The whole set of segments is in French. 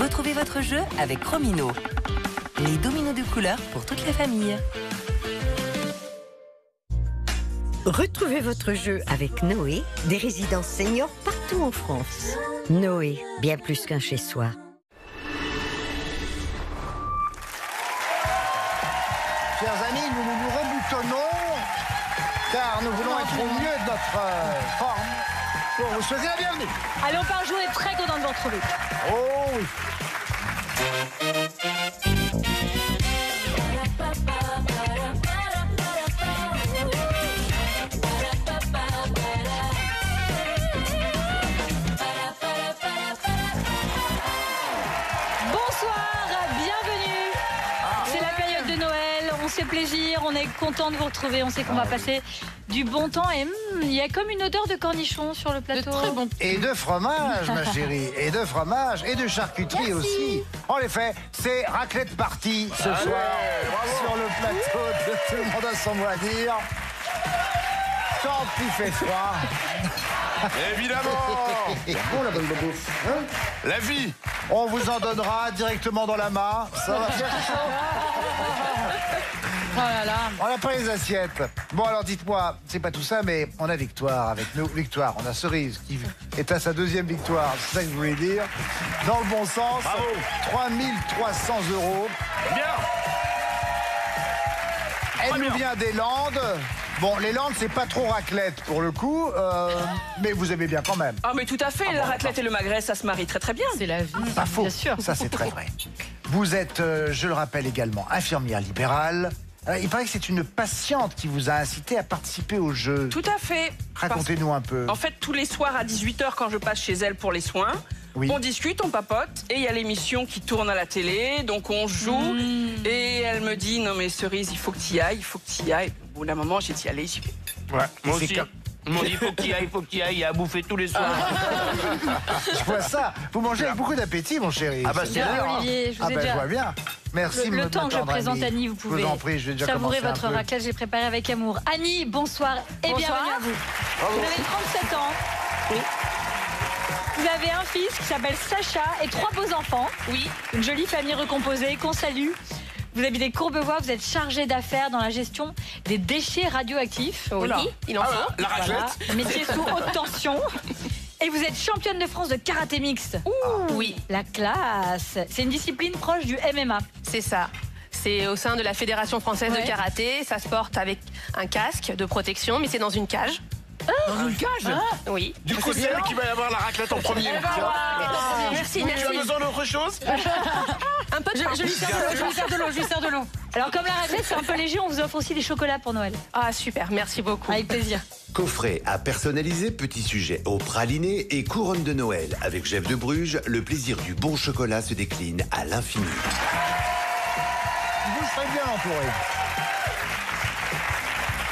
Retrouvez votre jeu avec Chromino. Les dominos de couleur pour toute la famille. Retrouvez votre jeu avec Noé, des résidences seniors partout en France. Noé, bien plus qu'un chez-soi. Chers amis, nous nous reboutonnons car nous voulons être au mieux de notre forme pour vous souhaiter la bienvenue. Allez, on part jouer, très content de vous retrouver. Oh oui. On se fait plaisir, on est content de vous retrouver, on sait qu'on va passer du bon temps et il y a comme une odeur de cornichon sur le plateau. Très bon. Et de fromage, ma chérie, et de fromage, et de charcuterie aussi. En effet, c'est raclette party ce soir sur le plateau de Tout le monde a son mot à dire. Quand il fait froid. Évidemment. Bon, la bonne bouffe, hein? La vie. On vous en donnera directement dans la main. Ça va faire chaud. Oh là là. On n'a pas les assiettes. Bon, alors dites-moi, c'est pas tout ça, mais on a Victoire avec nous. Victoire, on a Cerise qui est à sa deuxième victoire. C'est ça que je voulais dire. Dans le bon sens. Bravo. 3300 €. Bien. Elle nous vient des Landes. Bon, les Landes, c'est pas trop raclette pour le coup, mais vous aimez bien quand même. Ah mais tout à fait, la raclette et le magret, ça se marie très très bien. C'est la vie. Pas faux, Bien sûr. ça c'est très vrai. Vous êtes, je le rappelle également, infirmière libérale. Il paraît que c'est une patiente qui vous a incité à participer au jeu. Tout à fait. Racontez-nous un peu. En fait, tous les soirs à 18 h, quand je passe chez elle pour les soins, Oui. on discute, on papote, et il y a l'émission qui tourne à la télé, donc on joue, et elle me dit, non mais Cerise, il faut que tu y ailles, il faut que tu y ailles. Au bout d'un moment, j'ai dit, allez, j'y vais. Ouais, moi C'est aussi. comme- Ils m'ont dit, faut que tu y ailles, faut que tu y ailles. Il y a à bouffer tous les soirs. Je vois ça. Vous mangez avec beaucoup d'appétit, mon chéri. Ah bah, c'est Bien, l'heure. Olivier, je vous ai je déjà... vois bien. Merci. Le temps que je présente Annie, vous pouvez Je vous en prie, je vais déjà savourer commencer votre un peu. raclette, j'ai préparé avec amour. Annie, bonsoir et bienvenue à vous. Vous avez 37 ans. Oui. Vous avez un fils qui s'appelle Sacha et 3 beaux enfants. Oui. Une jolie famille recomposée qu'on salue. Vous habitez Courbevoie, vous êtes chargé d'affaires dans la gestion des déchets radioactifs. Oui, il en faut. La raclette. Voilà, métier sous haute tension. Et vous êtes championne de France de karaté mixte. Oui, La classe. C'est une discipline proche du MMA. c'est ça. C'est au sein de la Fédération française Ouais. de karaté. Ça se porte avec un casque de protection, mais c'est dans une cage. Dans une cage. Oui. Du coup, c'est elle qui va y avoir la raclette en premier. Merci, Tu as merci. besoin d'autre chose? Un peu de pain. Je lui sers de l'eau. Alors comme la raclette, c'est un peu léger, on vous offre aussi des chocolats pour Noël. Ah, super, merci beaucoup. Avec plaisir. Coffret à personnaliser, petit sujet au praliné et couronne de Noël. Avec Jeff de Bruges, le plaisir du bon chocolat se décline à l'infini. Vous serez bien entouré.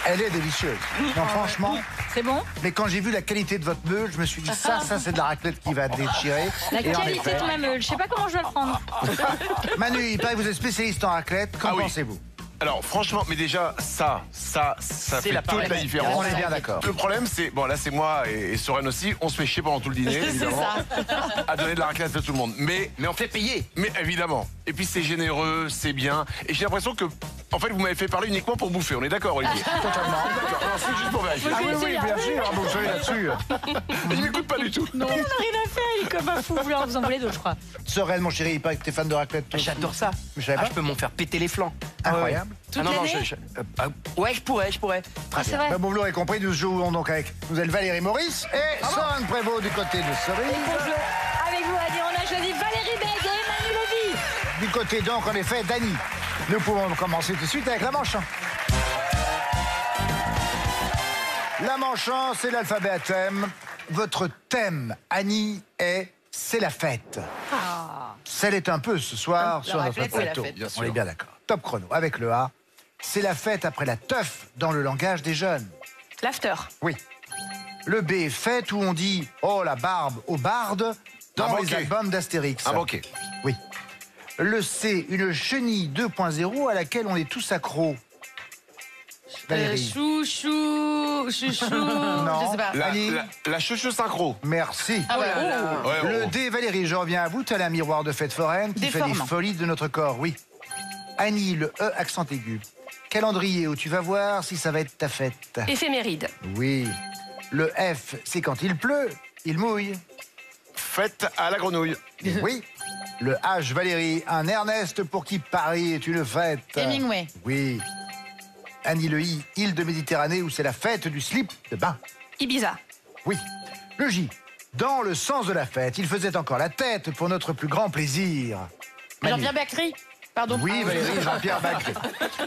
Elle est délicieuse. Non, franchement. C'est bon? Mais quand j'ai vu la qualité de votre meule, je me suis dit ça c'est de la raclette qui va déchirer. La Et en qualité effet, de ma meule, je sais pas comment je vais le prendre. Manu, il paraît que vous êtes spécialiste en raclette. Qu'en Ah oui. pensez-vous? Alors, franchement, mais déjà, ça fait toute la différence. On est bien d'accord. Le problème, c'est, bon, là, c'est moi et Soren aussi, on se fait chier pendant tout le dîner, évidemment, à donner de la raclette à tout le monde. Mais on fait payer. Mais évidemment. Et puis, c'est généreux, c'est bien. Et j'ai l'impression que, en fait, vous m'avez fait parler uniquement pour bouffer. On est d'accord, Olivier? Totalement. D'accord. Alors, c'est juste pour vérifier. Ah oui, bien sûr, vous soyez là-dessus. Il m'écoute pas du tout. Non, on n'a rien à faire, il est comme un fou. Vous voulez vous en voulez d'autres, je crois. Sereine, mon chéri, il paraît que t'es fan de raclette. toi aussi. J'adore ça. Je savais pas. Je peux m'en faire péter les flancs. Incroyable. Toute non, l'année ouais, je pourrais. Ah, c'est vrai. Ben, bon, vous l'aurez compris, nous jouons donc avec nous êtes Valérie Maurice et Soren Prévost du côté de Cerise. Bonjour. Avec vous, Annie, on a choisi Valérie Beg et Emmanuel Lévy. Du côté donc, en effet, d'Annie. Nous pouvons commencer tout de suite avec la manche. La manche, c'est l'alphabet à thème. Votre thème, Annie, c'est la fête. Ça l'est un peu ce soir sur notre raclette, c'est la plateau. fête, bien On est sûr. bien d'accord. Top chrono, avec le A. C'est la fête après la teuf dans le langage des jeunes. L'after. Oui. Le B, fête où on dit « Oh, la barbe » aux bardes dans Un les banquet. albums d'Astérix. Un banquet. Oui. Le C, une chenille 2.0 à laquelle on est tous accros. Valérie. Chouchou. Je sais pas. La chouchou synchro. Merci. Ah ouais, Ouais, Le D, Valérie, je reviens à vous. Tu as un miroir de fête foraine qui fait les folies de notre corps, oui. Annie, le E, accent aigu. Calendrier où tu vas voir si ça va être ta fête. Éphéméride. Oui. Le F, c'est quand il pleut, il mouille. Fête à la grenouille. Oui. Le H, Valérie, un Ernest pour qui Paris est une fête. Hemingway. Oui. Annie, le I, île de Méditerranée où c'est la fête du slip de bain. Ibiza. Oui. Le J, dans le sens de la fête, il faisait encore la tête pour notre plus grand plaisir. Manu. Jean-Pierre Bacry. Pardon. Oui, Valérie, Jean-Pierre Bacry.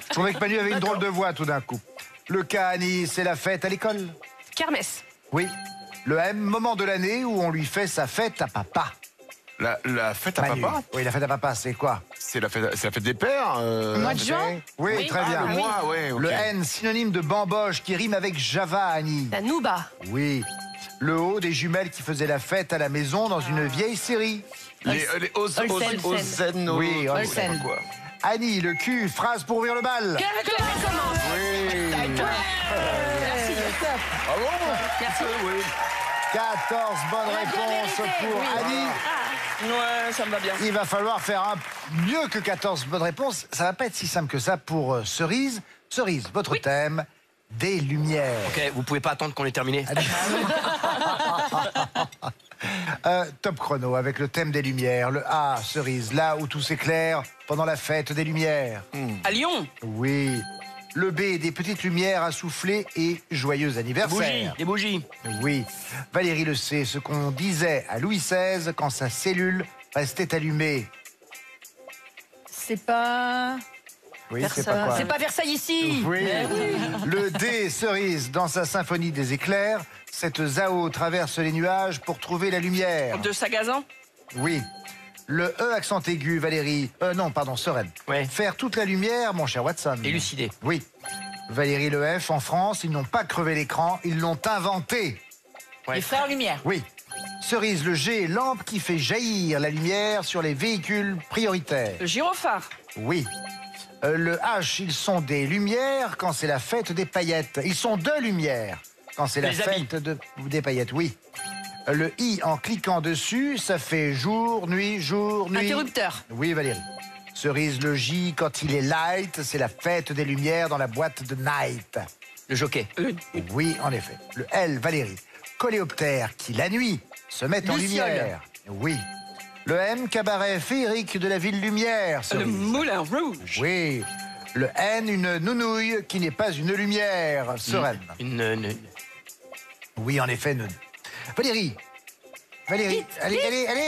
Je trouvais que Manu avait une drôle de voix tout d'un coup. Le K, Annie, c'est la fête à l'école. Kermesse. Oui. Le M, moment de l'année où on lui fait sa fête à papa. La fête à Manu. papa. Oui, la fête à papa, c'est quoi? C'est la fête des pères. Mois de juin. Oui, très bien. Le mois, ouais. ok. Le N, synonyme de bamboche qui rime avec Java, Annie. La Nouba. Oui. Le O, des jumelles qui faisaient la fête à la maison dans une vieille série. Les Ozen, Oui, Olsen. quoi. Annie, le Q, phrase pour ouvrir le bal. Quel commence. Oui. Merci. Ah bon? Merci. Oui. 14 bonnes réponses pour Annie. Ouais, ça me va bien. Il va falloir faire mieux que 14 bonnes réponses. Ça va pas être si simple que ça pour Cerise. Cerise, votre thème, des lumières. Ok, vous pouvez pas attendre qu'on ait terminé. Top chrono avec le thème des lumières. Le A, Cerise, là où tout s'éclaire pendant la fête des lumières. À Lyon. Oui. Le B, des petites lumières à souffler et joyeux anniversaire. Des bougies. Oui. Valérie le C, ce qu'on disait à Louis XVI quand sa cellule restait allumée. C'est pas. Oui, c'est pas quoi. C'est pas Versailles ici. Oui. Mais oui. Le D, Cerise, dans sa symphonie des éclairs, cette Zao traverse les nuages pour trouver la lumière. De Sagazan. Oui. Le E, accent aigu, Valérie. Non, pardon, Sereine. Ouais. Faire toute la lumière, mon cher Watson. Élucidé. Oui. Valérie le F, en France, ils n'ont pas crevé l'écran, ils l'ont inventé. Les frères Lumière. Oui. Cerise, le G, lampe qui fait jaillir la lumière sur les véhicules prioritaires. Le gyrophare. Oui. Le H, ils sont des lumières quand c'est la fête des paillettes. Ils sont de lumières quand c'est la Les habits. fête des paillettes, oui. Le I, en cliquant dessus, ça fait jour, nuit, jour, nuit. Interrupteur. Oui, Valérie. Cerise, le J, quand il est light, c'est la fête des lumières dans la boîte de night. Le jockey. Oui, en effet. Le L, Valérie. Coléoptère qui, la nuit, se met en Luciole. lumière. Oui. Le M, cabaret féerique de la ville lumière. Le Cerise. Moulin Rouge. Oui. Le N, une nounouille qui n'est pas une lumière. Sereine. Oui, en effet, Valérie. Valérie, allez,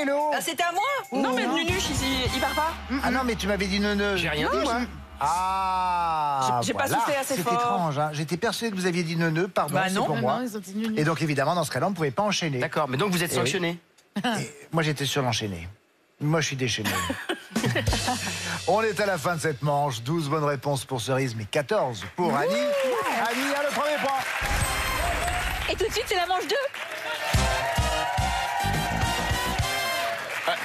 hello. Ah, c'était à moi. Non, mais Nunuche, il part pas. Ah non, mais tu m'avais dit neuneu. J'ai rien dit, moi. Ah, J'ai pas voilà. soufflé assez C'est fort. étrange, hein. J'étais persuadé que vous aviez dit neuneu, pardon, Bah c'est non, pour non, moi. non, ils ont dit nul. Et donc, évidemment, dans ce cas-là, on ne pouvait pas enchaîner. D'accord, mais donc vous êtes Eh oui. sanctionné. Et moi, j'étais sur l'enchaîné. Moi, je suis déchaîné. On est à la fin de cette manche. 12 bonnes réponses pour Cerise, mais 14 pour Annie. Annie a le premier point. Et tout de suite, c'est la manche 2.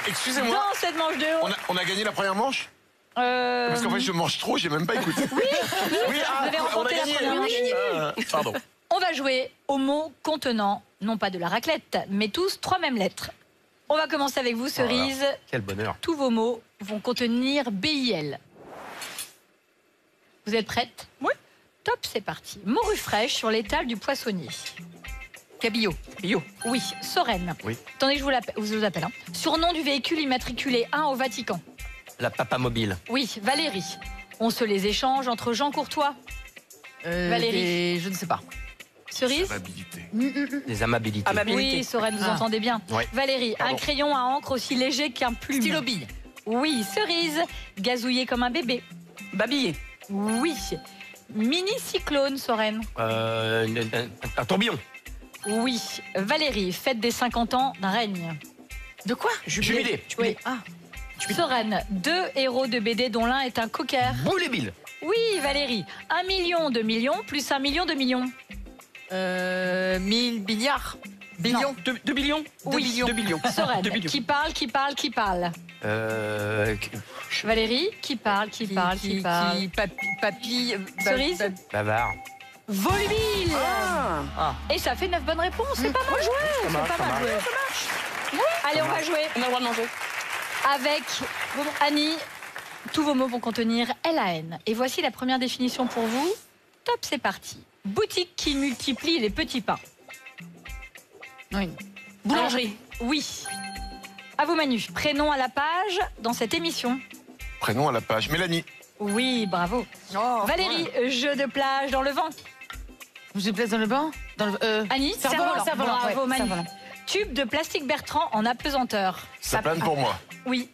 Excusez-moi, Dans cette manche 2, on a gagné la première manche? Parce qu'en fait, je mange trop, j'ai même pas écouté. Oui, vous avez remporté la première manche. Pardon. On va jouer aux mots contenant, non pas de la raclette, mais tous 3 mêmes lettres. On va commencer avec vous, Cerise. Quel bonheur. Tous vos mots vont contenir BIL. Vous êtes prête? Oui. Top, c'est parti. Morue fraîche sur l'étal du poissonnier. Cabillaud. Bio. Oui. Sorène. Oui. Attendez, je vous appelle. Hein. Surnom du véhicule immatriculé 1 au Vatican. La papa mobile. Oui. Valérie. On se les échange entre Jean Courtois. Valérie. Je ne sais pas. Cerise. Amabilité. Des amabilités. Oui, Sorène, vous entendez bien. Ouais. Valérie, un crayon à encre aussi léger qu'un plume. Stylo bille. Oui, Cerise, gazouillé comme un bébé. Babillé. Oui. Mini cyclone, Sorène. Un tourbillon. Oui. Valérie, fête des 50 ans d'un règne. De quoi? Jubilé. Oui. Ah. Sorène, 2 héros de BD dont l'un est un cocker. Boule et bille. Oui, Valérie, 1 million de millions plus 1 million de millions. 1000 milliards. Billions. 2 billions. Oui. 2 billions. Sorène, 2 billions. qui parle, qui parle, qui parle. Valérie, qui parle, qui parle, qui parle. Papy. Cerise. Bavard. Volubile. Et ça fait 9 bonnes réponses. C'est pas mal joué. C'est pas mal joué. Allez, on va jouer. On a le droit de manger. Avec Annie, tous vos mots vont contenir LAN. Et voici la première définition pour vous. Top, c'est parti. Boutique qui multiplie les petits pains. Oui. Boulangerie. Oui. À vous, Manu. Prénom à la page dans cette émission. Prénom à la page. Mélanie. Oui, bravo. Valérie, jeu de plage dans le vent. Je place dans le banc. Annie, cerf-volant. Bravo, Ouais, Manu. cerf-volant. Tube de plastique Bertrand en apesanteur. Ça plane pour moi. Oui.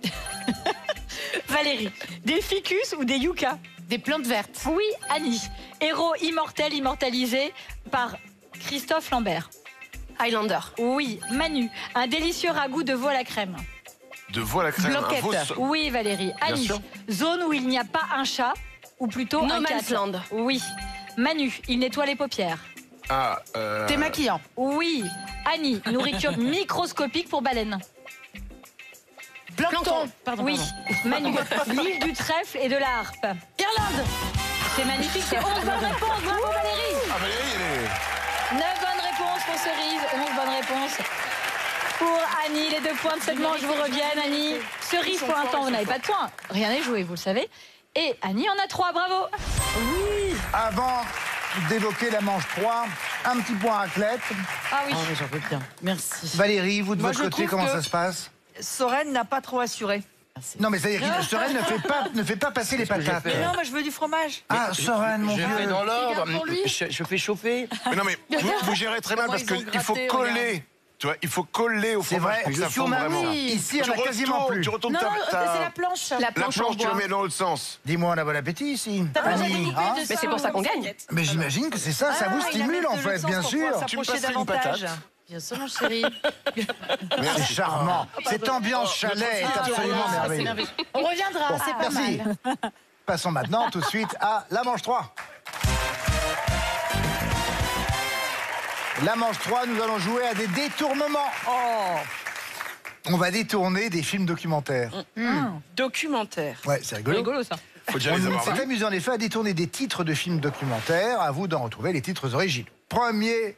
Valérie, des ficus ou des yuccas? Des plantes vertes. Oui, Annie. Héros immortel immortalisé par Christophe Lambert. Highlander. Oui, Manu. Un délicieux ragoût de veau à la crème. De veau à la crème. Blanquette. Un veau... Oui, Valérie. Annie. sûr. Zone où il n'y a pas un chat, ou plutôt No un Man's cat. Land. Oui. Manu, il nettoie les paupières. Ah, Démaquillant. Oui. Annie, nourriture microscopique pour baleines. Plancton. Pardon. Oui. Manu, l'île du trèfle et de la harpe. Irlande. C'est magnifique, c'est 11 bonnes réponses. Bravo Valérie. Ah, Valérie, elle est... 9 bonnes réponses pour Cerise, 11 bonnes réponses pour Annie. Les 2 points de cette manche vous reviennent, Annie. Cerise, pour l'instant, vous n'avez pas de points. Rien n'est joué, vous le savez. Et Annie en a 3, bravo. Oui. Avant d'évoquer la manche 3, un petit point raclette. Ah oui. Oh, j'en peux bien. Merci. Valérie, vous de Moi, votre je côté, trouve comment que- ça se passe? Soren n'a pas trop assuré. Non, mais c'est-à-dire que Soren ne fait pas passer les patates. fait moi je veux du fromage. Ah, Soren, mon Je vieux. fais dans l'ordre. Regarde pour lui. Je fais chauffer. Mais non, mais vous gérez très mal Comment parce ils ont qu'il faut gratté, coller. Tu vois, il faut coller au C'est fromage vrai, pour que ça je suis au fonde mari. vraiment. Ici, Tu on a quasiment retournes, plus. tu retournes ta, c'est la planche. La la planche en planche, tu bois. la mets dans l'autre sens. Dis-moi, on a bon appétit ici. T'as pas Annie, découpé hein de Mais c'est pour ça qu'on gagne. Mais j'imagine que c'est ça, ça vous stimule en fait, bien sûr. Tu me passerais une patate. Bien sûr, mon chéri. C'est charmant. Cette ambiance chalet est absolument merveilleuse. On reviendra, Bon, c'est pas merci. mal. Passons maintenant tout de suite à la manche 3. La manche 3, nous allons jouer à des détournements. On va détourner des films documentaires. Documentaire. Ouais, c'est rigolo. Rigolo ça. Faut déjà les On avoir s'est vus. amusé en effet à détourner des titres de films documentaires. À vous d'en retrouver les titres originaux. Premier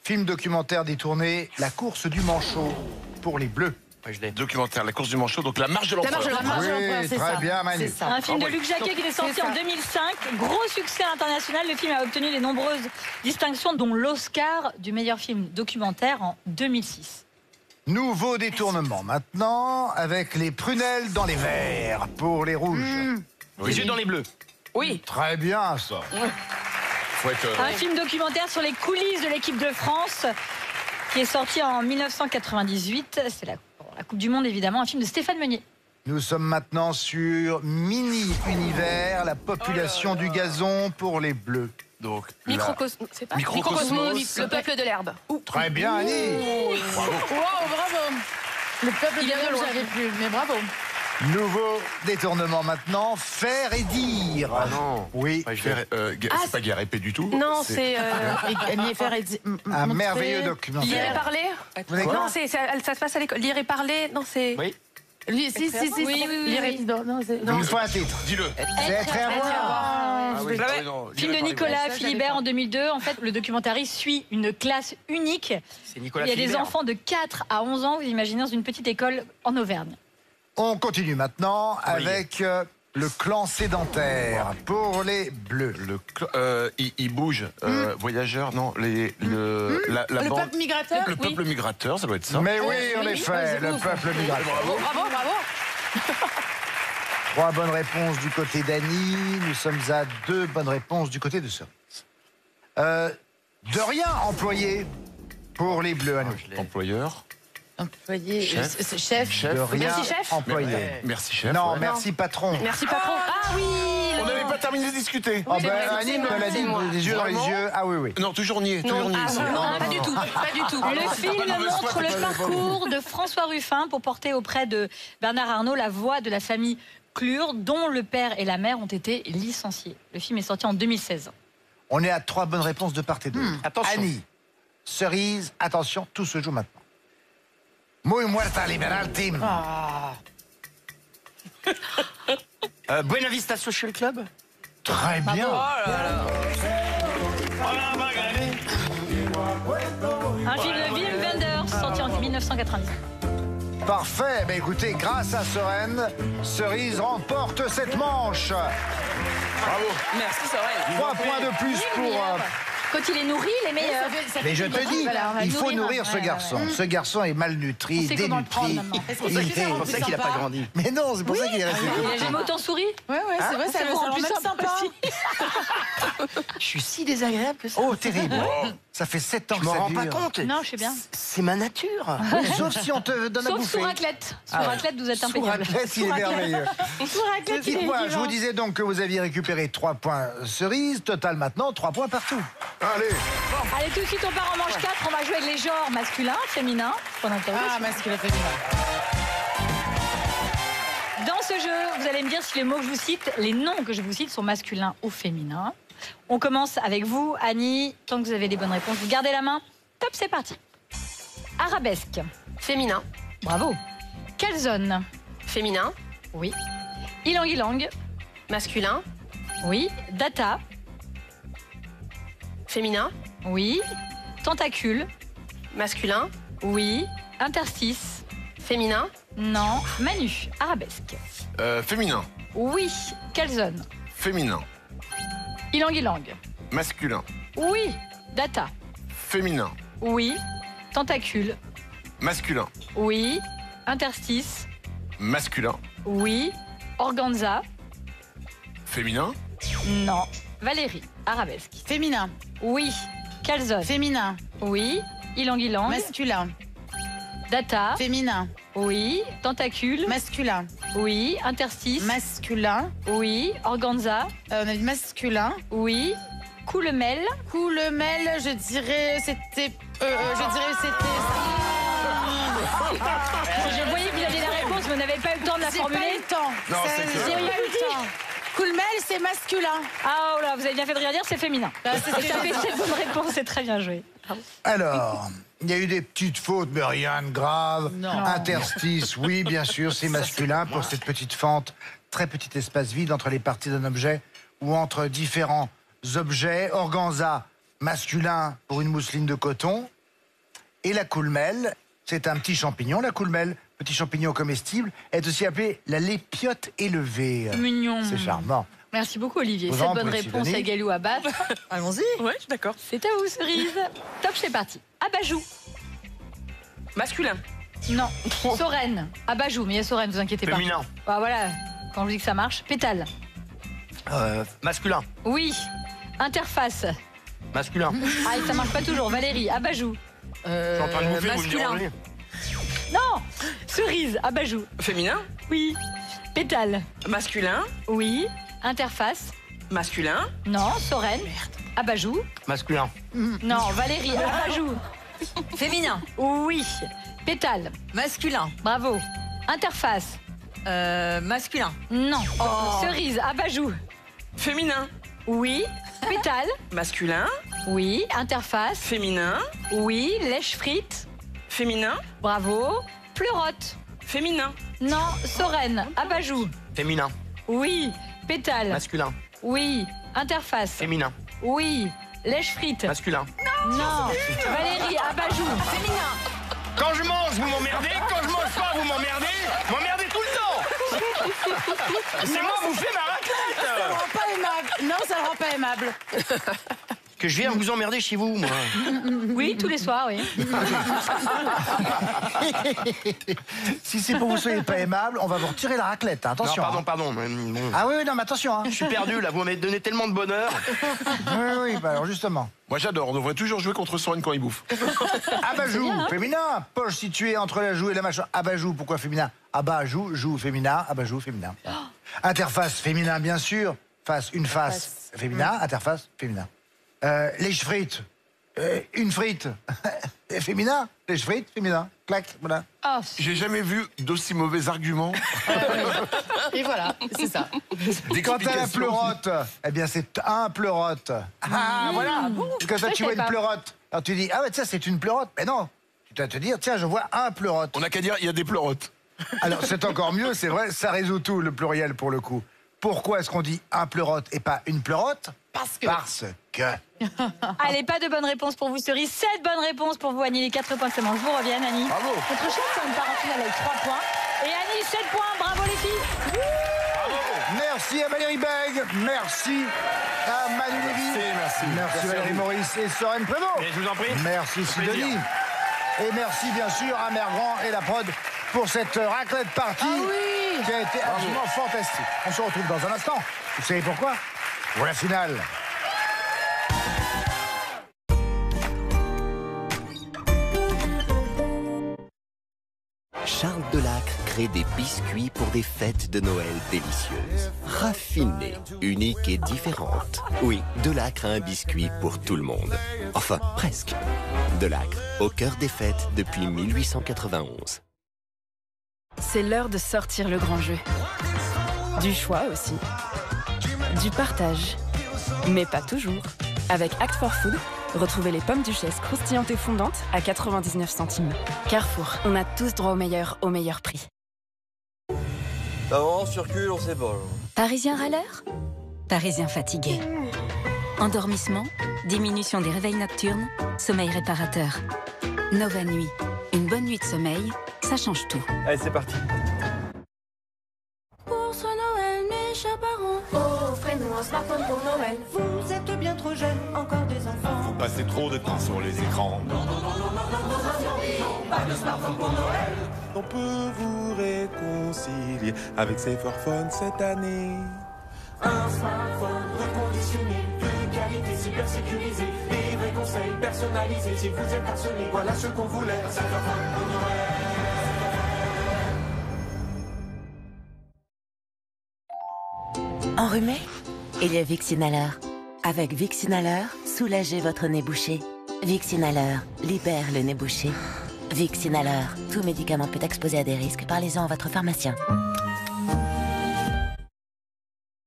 film documentaire détourné, La course du manchot pour les Bleus. Ouais, je l'ai. Documentaire, la course du manchot, donc la marche de l'empereur. La marche de l'empereur, Oui, c'est très ça. bien, Manu. C'est ça. Un film de oui. Luc Jacquet qui est sorti C'est ça. en 2005. Gros succès international. Le film a obtenu les nombreuses distinctions, dont l'Oscar du meilleur film documentaire en 2006. Nouveau détournement maintenant avec les prunelles dans les verts pour les rouges. Les yeux dans les bleus. Oui. Très bien ça. Faut être, Un film documentaire sur les coulisses de l'équipe de France qui est sorti en 1998. C'est la Coupe du Monde, évidemment. Un film de Stéphane Meunier. Nous sommes maintenant sur Mini-Univers, la population du gazon pour les bleus. donc, Microcosmos. C'est pas Microcosmos. Le peuple de l'herbe. Très bien, Annie. Wow, bravo. Le peuple Il vient de loin. j'avais plus, mais bravo. Nouveau détournement maintenant, faire et dire. Ah non. Oui, Ouais, je vais- c'est pas guerre épée du tout. Non, c'est. un merveilleux documentaire. Lire et parler. Vous avez Non, quoi ça se passe à l'école. Lire et parler. Non, c'est. Oui. Si. Oui. Lire et non, c'est. Il nous faut un titre. Dis-le. C'est être et avoir. Ah oui, Bah ouais. non, Film de dis-le, Nicolas Ça, Philibert j'avais en 2002. En fait, le documentariste suit une classe unique. C'est Nicolas Il y a des Philibert. enfants de 4 à 11 ans, vous imaginez, dans une petite école en Auvergne. On continue maintenant Oui. avec le clan sédentaire pour les bleus. Il bouge. Voyageurs, non. La Le bande. peuple migrateur. Le peuple migrateur, ça doit être ça. Mais oui, en effet, le peuple migrateur. Bravo. 3 bonnes réponses du côté d'Annie. Nous sommes à 2 bonnes réponses du côté de Cerise. De rien employé pour les bleus, Annie. Employeur. Employé. Chef. Chef. De rien Merci, chef. employé. Merci, chef. Non, ouais. merci patron. Merci, patron. Ah oui. On n'avait pas terminé de discuter. Oh, c'est ben, vrai, Annie c'est me moi, l'a c'est dit, moi. les yeux dans les Vraiment yeux. Ah oui, oui. Non, toujours nier. Non, Toujours nier. ah, ici. non, pas du tout. Pas du tout. Le film pas de mauvaise montre foi, le t'as pas de parcours de François Ruffin pour porter auprès de Bernard Arnault la voix de la famille Clure, dont le père et la mère ont été licenciés. Le film est sorti en 2016. On est à 3 bonnes réponses de part et d'autre. Attention. Annie, Cerise, attention, tout se joue maintenant. Muy muerta liberal team. Buena Vista Social Club. Très bien. Un film de Wim Wenders, sorti en 1990. Parfait. Ben écoutez, grâce à Soren, Cerise remporte cette manche. Bravo. Merci, Sorel. 3 points de plus pour... Quand il est nourri, il est meilleur. Mais je te dis, Voilà, on va il faut nourrir nourrir un- ce garçon. Ce garçon est malnutri, On sait comment le prendre dénutri. maintenant. C'est pour ça qu'il a pas grandi. Mais non, c'est pour ça qu'il est resté Il comme a ça. jamais autant souri. Ouais, c'est vrai, ça vous le rend rend plus même sympa sympa. Je suis si désagréable que ça. Oh, terrible. Ça fait 7 ans Je que m'en ça rends dure. pas compte. Non, je sais bien. C'est ma nature. Oui, sauf si on te donne à Sauf bouffer. sous raclette. Sous Ah ouais. raclette, vous êtes Sous impayable. raclette, il est merveilleux. Sous raclette, il est Dites-moi, je vivant. vous disais donc que vous aviez récupéré 3 points Cerise. Total maintenant, 3 points partout. Allez. Allez, tout de suite, on part en manche 4. On va jouer avec les genres masculin, féminin. Point d'interrogation. Ah, masculin, féminin. Dans ce jeu, vous allez me dire si les mots que je vous cite, les noms que je vous cite sont masculins ou féminins. On commence avec vous, Annie. Tant que vous avez les bonnes réponses, vous gardez la main. Top, c'est parti. Arabesque. Féminin. Bravo. Calzone. Féminin. Oui. Ilang-ilang. Masculin. Oui. Data. Féminin. Oui. Tentacule. Masculin. Oui. Interstice. Féminin. Non. Manu. Arabesque. Féminin. Oui. Calzone. Féminin. Ilang-ilang. Masculin. Oui. Data. Féminin. Oui. Tentacule. Masculin. Oui. Interstice. Masculin. Oui. Organza. Féminin. Non. Valérie. Arabesque. Féminin. Oui. Calzone. Féminin. Oui. Ilang-ilang. Masculin. Data. Féminin. Oui. Tentacule. Masculin. Oui. Interstice. Masculin. Oui. Organza. On a dit masculin. Oui. Coulemel. Coulemel, je dirais c'était. Je voyais que vous aviez la réponse, mais vous n'avez pas eu le temps de la J'ai pas formuler. eu le temps. Non, c'est J'ai clair. pas eu le temps. Coolmel, c'est masculin. Ah, oh là, vous avez bien fait de rien dire, c'est féminin. c'est Ça fait 7 bonnes réponses, c'est très bien joué. Alors, il y a eu des petites fautes, mais rien de grave. Non. Interstice, oui, bien sûr, c'est masculin pour cette petite fente. Très petit espace vide entre les parties d'un objet ou entre différents objets. Organza, masculin pour une mousseline de coton. Et la coulmelle, c'est un petit champignon. La coulmelle, petit champignon comestible, est aussi appelée la lépiote élevée. Mignon. C'est charmant. Merci beaucoup, Olivier. Vous 7 en bonnes prie, réponses Sidonie. à Galou à battre. Allons-y. Ouais, je suis d'accord. C'est à vous, Cerise. Top, c'est parti. Abajou. Masculin. Non. Sorène. Abajou, mais il y a Sorène, vous inquiétez pas. Féminin. Bah, voilà, quand je vous dis que ça marche. Pétale. Masculin. Oui. Interface. Masculin. Ah, ça marche pas toujours. Valérie. Abajou. Je suis en train de bouffer, vous me masculin. dérangez. Non. Cerise. Abajou. Féminin. Oui. Pétale. Masculin. Oui. Interface. Masculin. Non. Sorène. Abajou. Masculin. Non. Valérie. Abajou. Féminin. Oui. Pétale. Masculin. Bravo. Interface. Masculin. Non. Cerise. Abajou. Féminin. Oui. Pétale. Masculin. Oui. Interface. Féminin. Oui. Lèche frite. Féminin. Bravo. Pleurote. Féminin. Non. Sorène. Abajou. Féminin. Oui. Pétale. Masculin. Oui. Interface. Féminin. Oui. Lèche frite. Masculin. Non. Valérie. Abajou. Quand je mange, vous m'emmerdez. Quand je mange pas, vous m'emmerdez. Vous m'emmerdez tout le temps. C'est moi, vous faites ma Ça le raclette. rend pas aimable. Non, ça le rend pas aimable. Que je viens vous emmerder chez vous, moi. Oui, tous les soirs, oui. Si c'est pour que vous soyez pas aimable, on va vous retirer la raclette. hein. Non, Attention. hein. pardon. Bon. Ah oui, non, mais attention. Hein. Je suis perdu, là. Vous m'avez donné tellement de bonheur. Oui, bah alors justement. Moi j'adore, on devrait toujours jouer contre Soren quand il bouffe. Abajou, bien, hein. féminin. Poche située entre la joue et la mâchoire. Abajou, pourquoi féminin? Abajou, joue féminin. Abajou, féminin. Interface, féminin, bien sûr. Face, une face, féminin. Interface, féminin. Lèche frite. Une frite. Féminin. Lèche frite, féminin. Clac, voilà. Oh, J'ai jamais vu d'aussi mauvais arguments. Et voilà, c'est ça. Quant à la pleurote, eh bien c'est un pleurote. Ah, voilà. Quand Ça, tu je vois savais une pas. pleurote, alors tu dis, ah ouais, ça c'est une pleurote. Mais non, tu dois te dire, tiens, je vois un pleurote. On n'a qu'à dire, il y a des pleurotes. Alors c'est encore mieux, c'est vrai, ça résout tout, le pluriel pour le coup. Pourquoi est-ce qu'on dit un pleurote et pas une pleurote? Parce que. Parce que. Allez, pas de bonne réponse pour vous, Cerise. 7 bonnes réponses pour vous, Annie. Les 4 points seulement. Je vous reviens, Annie. Bravo. Votre chef part en finale avec 3 points. Et Annie, 7 points. Bravo, les filles. Merci à Valérie Bègue. Merci à Manu Lévy. Merci Valérie Maurice et Soren Prévost. Mais je vous en prie. Merci Sidonie. Et merci bien sûr à Mergrand et la prod pour cette raclette partie qui a été absolument fantastique. On se retrouve dans un instant. Vous savez pourquoi? Pour la finale. Charles Delacre crée des biscuits pour des fêtes de Noël délicieuses. Raffinées, uniques et différentes. Oui, Delacre a un biscuit pour tout le monde. Enfin, presque. Delacre, au cœur des fêtes depuis 1891. C'est l'heure de sortir le grand jeu. Du choix aussi. Du partage. Mais pas toujours. Avec Act for Food, retrouvez les pommes duchesse croustillantes et fondantes à 99 centimes. Carrefour, on a tous droit au meilleur prix. On circule, on sait pas. Parisien râleur? Parisien fatigué. Endormissement? Diminution des réveils nocturnes? Sommeil réparateur. Nova Nuit. Une bonne nuit de sommeil, ça change tout. Allez, c'est parti. Pour ce Noël, mes chers parents, offrez-nous un smartphone pour Noël. Vous êtes bien trop jeunes, encore des enfants. Vous passez trop de temps sur les écrans. Non, pas de smartphone pour Noël. On peut vous réconcilier avec Saferphone cette année. Un smartphone reconditionné, de qualité super sécurisée, des vrais conseils personnalisés. Si vous êtes harcelé, voilà ce qu'on voulait. Un smartphone pour Noël. Enrhumé? Il y a Vicsinaleur. Avec Vicsinaleur, soulagez votre nez bouché. Vicsinaleur libère le nez bouché. Vicsinaleur, tout médicament peut exposer à des risques. Parlez-en à votre pharmacien.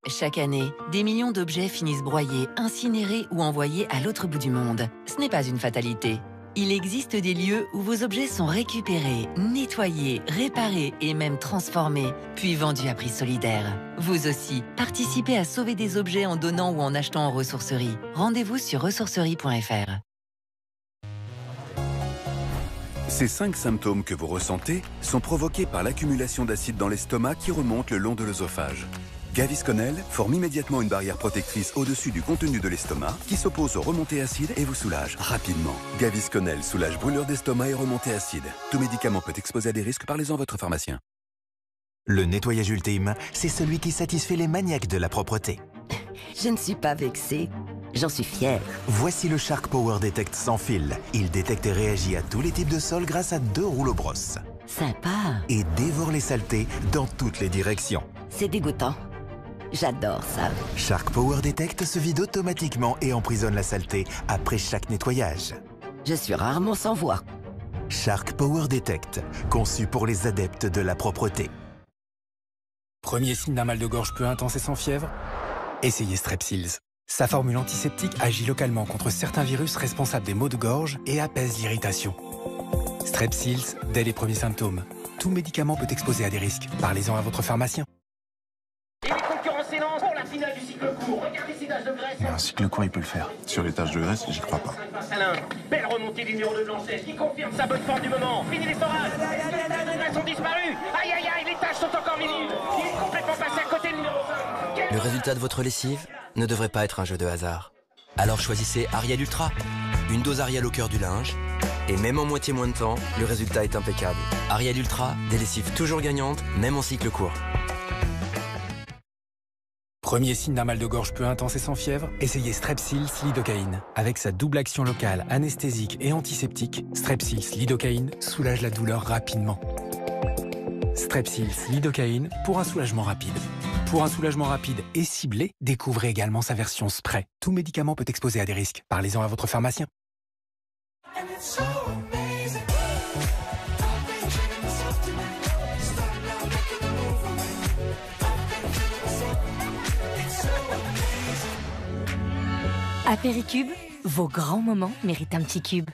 Chaque année, des millions d'objets finissent broyés, incinérés ou envoyés à l'autre bout du monde. Ce n'est pas une fatalité. Il existe des lieux où vos objets sont récupérés, nettoyés, réparés et même transformés, puis vendus à prix solidaire. Vous aussi, participez à sauver des objets en donnant ou en achetant en ressourcerie. Rendez-vous sur ressourcerie.fr. Ces 5 symptômes que vous ressentez sont provoqués par l'accumulation d'acide dans l'estomac qui remonte le long de l'œsophage. Gavisconel forme immédiatement une barrière protectrice au-dessus du contenu de l'estomac qui s'oppose aux remontées acides et vous soulage rapidement. Gavisconel soulage brûlure d'estomac et remontées acides. Tout médicament peut exposer à des risques, parlez-en à votre pharmacien. Le nettoyage ultime, c'est celui qui satisfait les maniaques de la propreté. Je ne suis pas vexée, j'en suis fière. Voici le Shark Power Detect sans fil. Il détecte et réagit à tous les types de sols grâce à 2 rouleaux brosses. Sympa. Et dévore les saletés dans toutes les directions. C'est dégoûtant. J'adore ça. Shark Power Detect se vide automatiquement et emprisonne la saleté après chaque nettoyage. Je suis rarement sans voix. Shark Power Detect, conçu pour les adeptes de la propreté. Premier signe d'un mal de gorge peu intense et sans fièvre? Essayez Strepsils. Sa formule antiseptique agit localement contre certains virus responsables des maux de gorge et apaise l'irritation. Strepsils, dès les premiers symptômes. Tout médicament peut exposer à des risques. Parlez-en à votre pharmacien. Et les concurrents s'élancent pour la finale du cycle court. Regardez ces taches de graisse. Mais un cycle court, il peut le faire. Sur les taches de graisse, j'y crois pas. Alain, belle remontée du numéro de Blanchet qui confirme sa bonne forme du moment. Fini l'essorage. Les taches de graisse ont disparu. Aïe, aïe, aïe, les taches sont encore visibles. Il est complètement passé à côté du numéro 5. Le résultat de votre lessive ne devrait pas être un jeu de hasard. Alors choisissez Ariel Ultra. Une dose Ariel au cœur du linge. Et même en moitié moins de temps, le résultat est impeccable. Ariel Ultra, des lessives toujours gagnantes, même en cycle court. Premier signe d'un mal de gorge peu intense et sans fièvre, essayez Strepsils lidocaïne. Avec sa double action locale anesthésique et antiseptique, Strepsils lidocaïne soulage la douleur rapidement. Strepsils lidocaïne pour un soulagement rapide. Pour un soulagement rapide et ciblé, découvrez également sa version spray. Tout médicament peut exposer à des risques. Parlez-en à votre pharmacien. Apéricube, vos grands moments méritent un petit cube.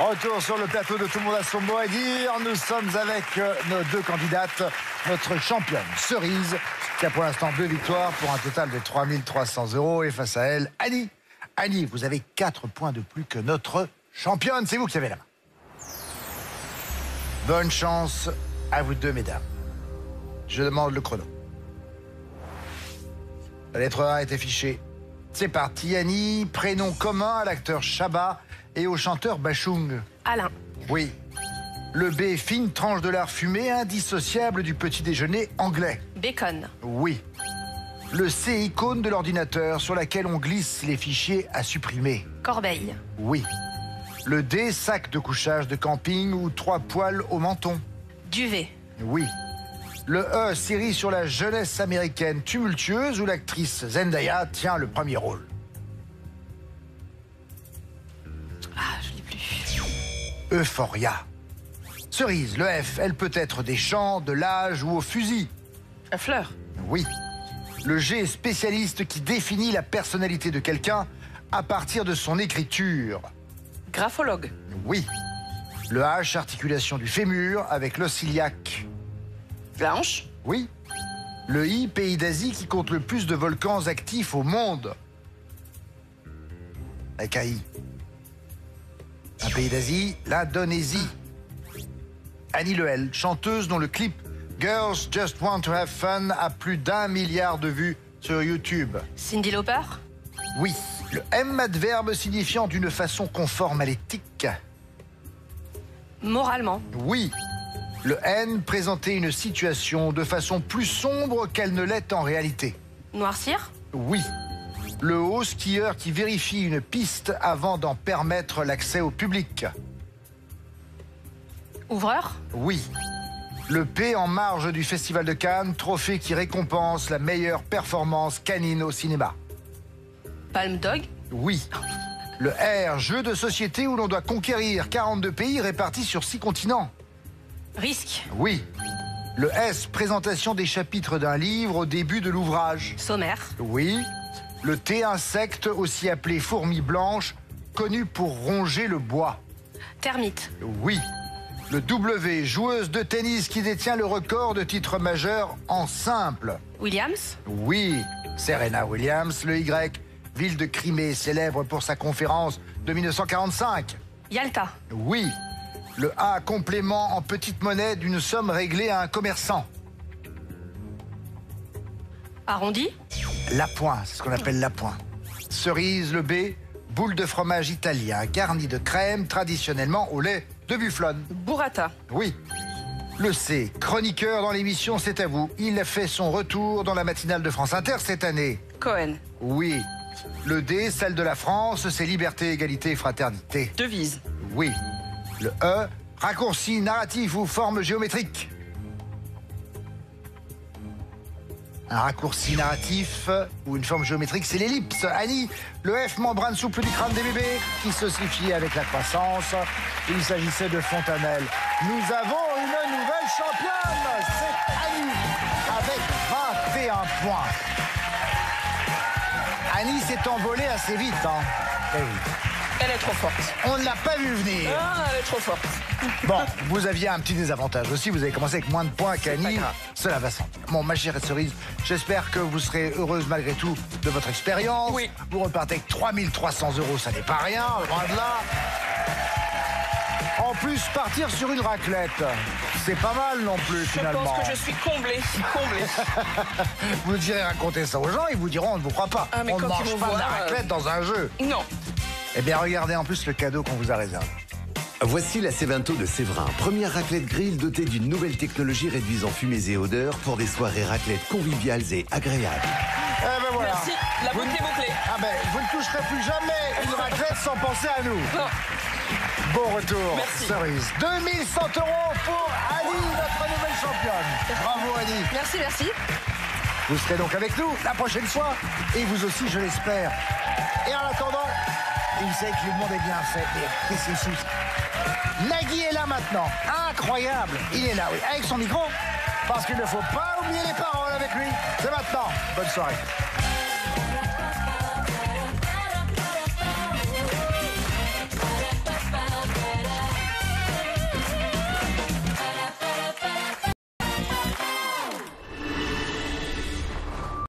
Retour sur le plateau de Tout le monde a son mot à dire. Nous sommes avec nos deux candidates. Notre championne, Cerise, qui a pour l'instant 2 victoires pour un total de 3 300 €. Et face à elle, Annie. Annie, vous avez 4 points de plus que notre championne. C'est vous qui avez la main. Bonne chance à vous deux, mesdames. Je demande le chrono. La lettre A est affichée. C'est parti, Annie. Prénom commun à l'acteur Chabat et au chanteur Bachung. Alain. Oui. Le B, fine tranche de lard fumé, indissociable du petit déjeuner anglais. Bacon. Oui. Le C, icône de l'ordinateur sur laquelle on glisse les fichiers à supprimer. Corbeille. Oui. Le D, sac de couchage de camping ou 3 poils au menton. Duvet. Oui. Le E, série sur la jeunesse américaine tumultueuse où l'actrice Zendaya tient le premier rôle. Ah, je l'ai plus. Euphoria. Cerise, le F, elle peut être des chants, de l'âge ou au fusil. La fleur. Oui. Le G, spécialiste qui définit la personnalité de quelqu'un à partir de son écriture. Graphologue. Oui. Le H, articulation du fémur avec l'os iliaque. La hanche. Oui. Le I, pays d'Asie qui compte le plus de volcans actifs au monde. Avec un I. Un pays d'Asie, l'Indonésie. Annie le L, chanteuse dont le clip Girls Just Want to Have Fun a plus d'1 milliard de vues sur YouTube. Cyndi Lauper. Oui. Le M, adverbe signifiant d'une façon conforme à l'éthique. Moralement. Oui. Le N, présenter une situation de façon plus sombre qu'elle ne l'est en réalité. Noircir. Oui. Le O, skieur qui vérifie une piste avant d'en permettre l'accès au public. Ouvreur. Oui. Le P, en marge du Festival de Cannes, trophée qui récompense la meilleure performance canine au cinéma. Palm Dog. Oui. Le R, jeu de société où l'on doit conquérir 42 pays répartis sur 6 continents. Risque. Oui. Le S, présentation des chapitres d'un livre au début de l'ouvrage. Sommaire. Oui. Le T, insecte, aussi appelé fourmi blanche, connu pour ronger le bois. Termite. Oui. Le W, joueuse de tennis qui détient le record de titres majeurs en simple. Williams. Oui. Serena Williams. Le Y, ville de Crimée, célèbre pour sa conférence de 1945. Yalta. Oui. Le A, complément en petite monnaie d'une somme réglée à un commerçant. Arrondi. L'appoint, c'est ce qu'on appelle l'appoint. Cerise, le B, boule de fromage italien garnie de crème, traditionnellement au lait de bufflone. Burrata. Oui. Le C, chroniqueur dans l'émission C'est à vous. Il a fait son retour dans la matinale de France Inter cette année. Cohen. Oui. Le D, celle de la France, c'est liberté, égalité, fraternité. Devise. Oui. Le E, raccourci narratif ou forme géométrique. Un raccourci narratif ou une forme géométrique, c'est l'ellipse. Annie, le F, membrane souple du crâne des bébés, qui s'ossifie avec la croissance. Il s'agissait de Fontanelle. Nous avons une nouvelle championne. C'est Annie, avec 21 points. Annie s'est envolée assez vite, hein. Eh oui. Elle est trop forte. On ne l'a pas vu venir. Ah, elle est trop forte. Bon, vous aviez un petit désavantage aussi. Vous avez commencé avec moins de points qu'Annie. Cela va sans. Bon, ma chère Cerise, j'espère que vous serez heureuse malgré tout de votre expérience. Oui. Vous repartez avec 3 300 €, ça n'est pas rien, loin de là. En plus, partir sur une raclette, c'est pas mal non plus, finalement. Je pense que je suis comblée. Vous direz raconter ça aux gens, ils vous diront on ne vous croit pas. Ah, mais on ne quand mange ils vont pas de la voir, raclette dans un jeu. Non. Eh bien, regardez en plus le cadeau qu'on vous a réservé. Voici la Cévento de Séverin, première raclette grill dotée d'une nouvelle technologie réduisant fumées et odeurs pour des soirées raclettes conviviales et agréables. Eh ben voilà. Merci, la boucle est bouclée. Ah ben, vous ne toucherez plus jamais une raclette sans penser à nous. Non. Bon retour, Merci. Cerise. 2100 € pour Annie, notre nouvelle championne. Bravo Annie. Merci, merci. Vous serez donc avec nous la prochaine fois. Et vous aussi, je l'espère. Et en attendant, il sait que le monde est bien fait. Et qu'est-ce que c'est? Nagui est là maintenant. Incroyable. Il est là, oui, avec son micro. Parce qu'il ne faut pas oublier les paroles avec lui. C'est maintenant. Bonne soirée.